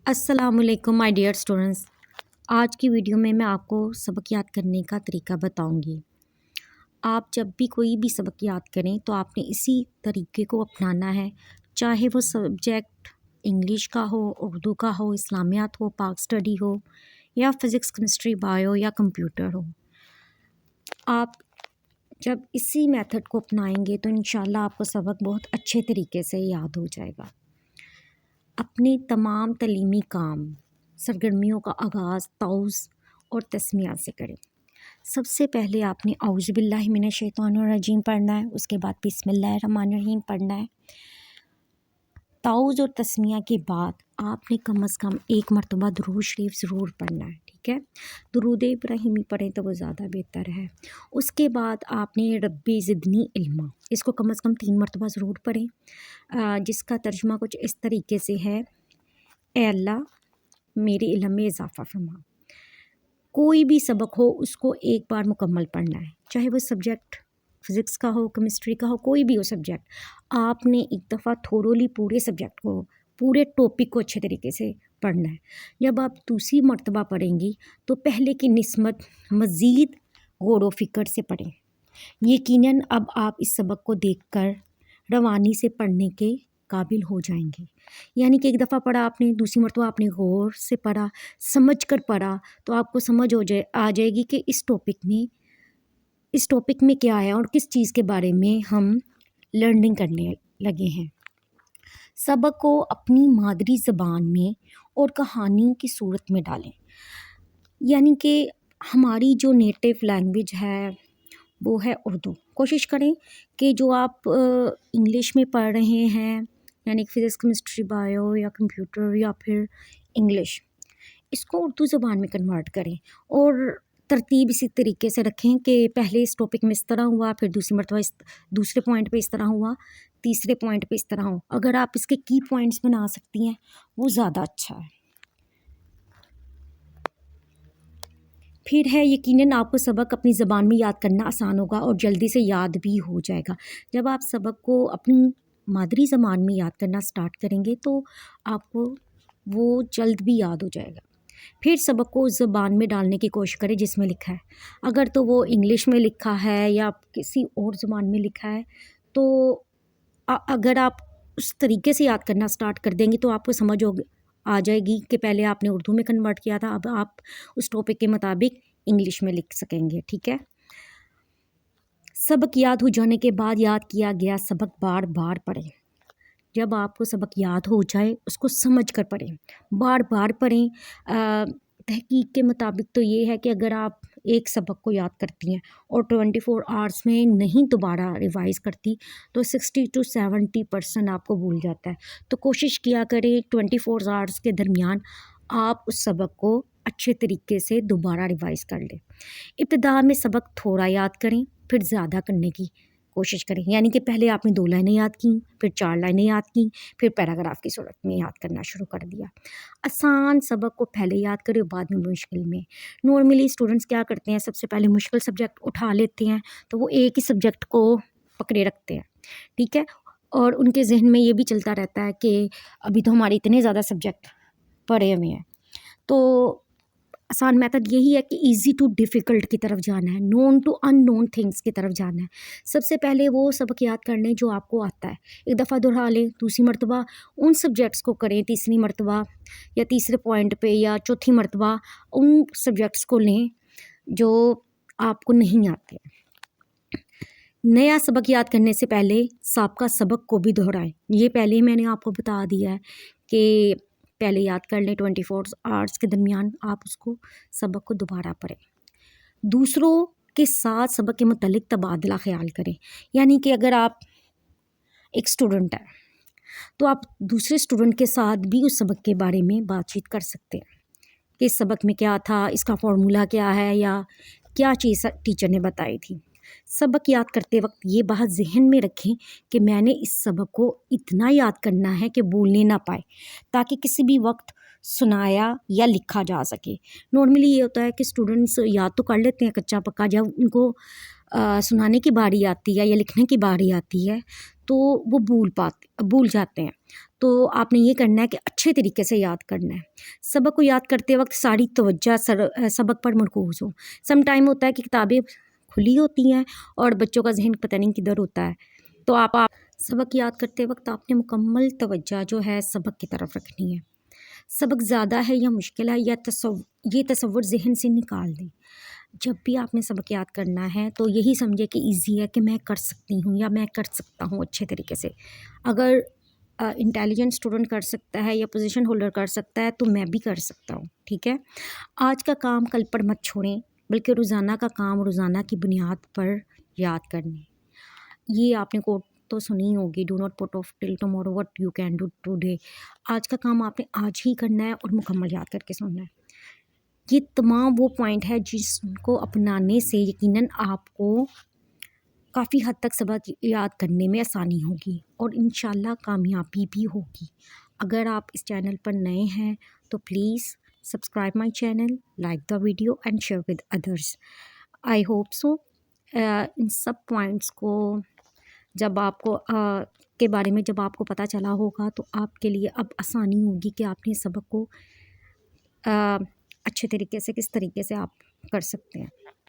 السلام علیکم my dear students. آج کی ویڈیو میں آپ کو سبق یاد کرنے کا طریقہ بتاؤں گی. آپ جب بھی کوئی بھی سبق یاد کریں تو آپ نے اسی طریقے کو اپنانا ہے، چاہے وہ سبجیکٹ انگلش کا ہو، اردو کا ہو، اسلامیات ہو، پاک اسٹڈی ہو، یا فزکس، کیمسٹری، بایو یا کمپیوٹر ہو. آپ جب اسی میتھڈ کو اپنائیں گے تو انشاءاللہ آپ کو سبق بہت اچھے طریقے سے یاد ہو جائے گا. اپنے تمام تعلیمی کام سرگرمیوں کا آغاز تعوذ اور تسمیات سے کریں. سب سے پہلے آپ نے اعوذ باللہ من الشیطان الرجیم پڑھنا ہے، اس کے بعد بسم اللہ الرحمن الرحیم پڑھنا ہے. تعوذ اور تسمیہ کے بعد آپ نے کم از کم ایک مرتبہ درود شریف ضرور پڑھنا ہے، ٹھیک ہے. درود ابراہیمی پڑھیں تو وہ زیادہ بہتر ہے. اس کے بعد آپ نے ربی زدنی علما، اس کو کم از کم 3 مرتبہ ضرور پڑھیں، جس کا ترجمہ کچھ اس طریقے سے ہے: اے اللہ میرے علم میں اضافہ فرما. کوئی بھی سبق ہو اس کو ایک بار مکمل پڑھنا ہے، چاہے وہ سبجیکٹ فزکس کا ہو، کیمسٹری کا ہو، کوئی بھی ہو سبجیکٹ. آپ نے ایک دفعہ تھورولی پورے سبجیکٹ کو، پورے ٹاپک کو اچھے طریقے سے پڑھنا ہے. جب آپ دوسری مرتبہ پڑھیں گی تو پہلے کی نسبت مزید غور و فکر سے پڑھیں. یقیناً اب آپ اس سبق کو دیکھ کر روانی سے پڑھنے کے قابل ہو جائیں گے. یعنی کہ ایک دفعہ پڑھا آپ نے، دوسری مرتبہ آپ نے غور سے پڑھا، سمجھ کر پڑھا، تو آپ کو سمجھ آ جائے گی کہ اس ٹاپک میں کیا ہے اور کس چیز کے بارے میں ہم لرننگ کرنے لگے ہیں. سبق کو اپنی مادری زبان میں اور کہانی کی صورت میں ڈالیں. یعنی کہ ہماری جو نیٹو لینگویج ہے وہ ہے اردو. کوشش کریں کہ جو آپ انگلش میں پڑھ رہے ہیں، یعنی کہ فزکس، کیمسٹری، بایو یا کمپیوٹر یا پھر انگلش، اس کو اردو زبان میں کنورٹ کریں اور ترتیب اسی طریقے سے رکھیں کہ پہلے اس ٹاپک میں اس طرح ہوا، پھر دوسری مرتبہ دوسرے پوائنٹ پہ اس طرح ہوا، تیسرے پوائنٹ پہ اس طرح ہو. اگر آپ اس کے کی پوائنٹس بنا سکتی ہیں وہ زیادہ اچھا ہے. پھر ہے یقیناً آپ کو سبق اپنی زبان میں یاد کرنا آسان ہوگا اور جلدی سے یاد بھی ہو جائے گا. جب آپ سبق کو اپنی مادری زبان میں یاد کرنا سٹارٹ کریں گے تو آپ کو وہ جلد بھی یاد ہو جائے گا. پھر سبق کو اس زبان میں ڈالنے کی کوشش کریں جس میں لکھا ہے. اگر تو وہ انگلش میں لکھا ہے یا کسی اور زبان میں لکھا ہے تو اگر آپ اس طریقے سے یاد کرنا سٹارٹ کر دیں گے تو آپ کو سمجھ آ جائے گی کہ پہلے آپ نے اردو میں کنورٹ کیا تھا، اب آپ اس ٹاپک کے مطابق انگلش میں لکھ سکیں گے، ٹھیک ہے. سبق یاد ہو جانے کے بعد یاد کیا گیا سبق بار بار پڑھیں. جب آپ کو سبق یاد ہو جائے اس کو سمجھ کر پڑھیں، بار بار پڑھیں. تحقیق کے مطابق تو یہ ہے کہ اگر آپ ایک سبق کو یاد کرتی ہیں اور 24 آورس میں نہیں دوبارہ ریوائز کرتی تو 60 to 70% آپ کو بھول جاتا ہے. تو کوشش کیا کریں 24 آورس کے درمیان آپ اس سبق کو اچھے طریقے سے دوبارہ ریوائز کر لیں. ابتدا میں سبق تھوڑا یاد کریں، پھر زیادہ کرنے کی کوشش کریں. یعنی کہ پہلے آپ نے 2 لائنیں یاد کیں، پھر 4 لائنیں یاد کیں، پھر پیراگراف کی صورت میں یاد کرنا شروع کر دیا. آسان سبق کو پہلے یاد کریں اور بعد میں مشکل میں. نارملی اسٹوڈنٹس کیا کرتے ہیں، سب سے پہلے مشکل سبجیکٹ اٹھا لیتے ہیں تو وہ ایک ہی سبجیکٹ کو پکڑے رکھتے ہیں، ٹھیک ہے. اور ان کے ذہن میں یہ بھی چلتا رہتا ہے کہ ابھی تو ہمارے اتنے زیادہ سبجیکٹ پڑھے ہوئے ہیں. تو آسان میتھڈ یہی ہے کہ ایزی ٹو ڈیفیکلٹ کی طرف جانا ہے، known to in known things کی طرف جانا ہے. سب سے پہلے وہ سبق یاد کر لیں جو آپ کو آتا ہے، ایک دفعہ دہرا لیں، دوسری مرتبہ ان سبجیکٹس کو کریں، تیسری مرتبہ یا تیسرے پوائنٹ پہ یا چوتھی مرتبہ ان سبجیکٹس کو لیں جو آپ کو نہیں آتے. نیا سبق یاد کرنے سے پہلے سابقہ سبق کو بھی دہرائیں. یہ پہلے ہی میں نے آپ کو بتا دیا ہے کہ پہلے یاد کر لیں 24 آورس کے درمیان آپ اس کو سبق کو دوبارہ پڑھیں. دوسروں کے ساتھ سبق کے متعلق تبادلہ خیال کریں. یعنی کہ اگر آپ ایک اسٹوڈنٹ ہیں تو آپ دوسرے اسٹوڈنٹ کے ساتھ بھی اس سبق کے بارے میں بات چیت کر سکتے ہیں کہ اس سبق میں کیا تھا، اس کا فارمولا کیا ہے یا کیا چیز ٹیچر نے بتائی تھی. سبق یاد کرتے وقت یہ بات ذہن میں رکھیں کہ میں نے اس سبق کو اتنا یاد کرنا ہے کہ بھولنے نہ پائے، تاکہ کسی بھی وقت سنایا یا لکھا جا سکے. نارملی یہ ہوتا ہے کہ اسٹوڈنٹس یاد تو کر لیتے ہیں کچا پکا، جب ان کو سنانے کی باری آتی ہے یا لکھنے کی باری آتی ہے تو وہ بھول جاتے ہیں. تو آپ نے یہ کرنا ہے کہ اچھے طریقے سے یاد کرنا ہے. سبق کو یاد کرتے وقت ساری توجہ سبق پر مرکوز ہو. سم ٹائم ہوتا ہے کہ کتابیں کھلی ہوتی ہیں اور بچوں کا ذہن پتہ نہیں کدھر ہوتا ہے. تو آپ سبق یاد کرتے وقت آپ نے مکمل توجہ جو ہے سبق کی طرف رکھنی ہے. سبق زیادہ ہے یا مشکل ہے یہ تصور ذہن سے نکال دیں. جب بھی آپ نے سبق یاد کرنا ہے تو یہی سمجھے کہ ایزی ہے، کہ میں کر سکتی ہوں یا میں کر سکتا ہوں اچھے طریقے سے. اگر انٹیلیجنٹ اسٹوڈنٹ کر سکتا ہے یا پوزیشن ہولڈر کر سکتا ہے تو میں بھی کر سکتا ہوں. ٹھیک ہے. آج کا کام کل پر مت چھوڑیں، بلکہ روزانہ کا کام روزانہ کی بنیاد پر یاد کرنے. یہ آپ نے کوٹ تو سنی ہوگی، do not put of till tomorrow what you can do today. آج کا کام آپ نے آج ہی کرنا ہے اور مکمل یاد کر کے سننا ہے. یہ تمام وہ پوائنٹ ہے جس کو اپنانے سے یقیناً آپ کو کافی حد تک سبق یاد کرنے میں آسانی ہوگی اور انشاءاللہ کامیابی بھی ہوگی. اگر آپ اس چینل پر نئے ہیں تو please subscribe my channel, like the video and share with others. I hope so in sub points کو جب آپ کو کے بارے میں جب آپ کو پتہ چلا ہوگا تو آپ کے لیے اب آسانی ہوگی کہ آپ نے سبق کو اچھے طریقے سے کس طریقے سے آپ کر سکتے ہیں.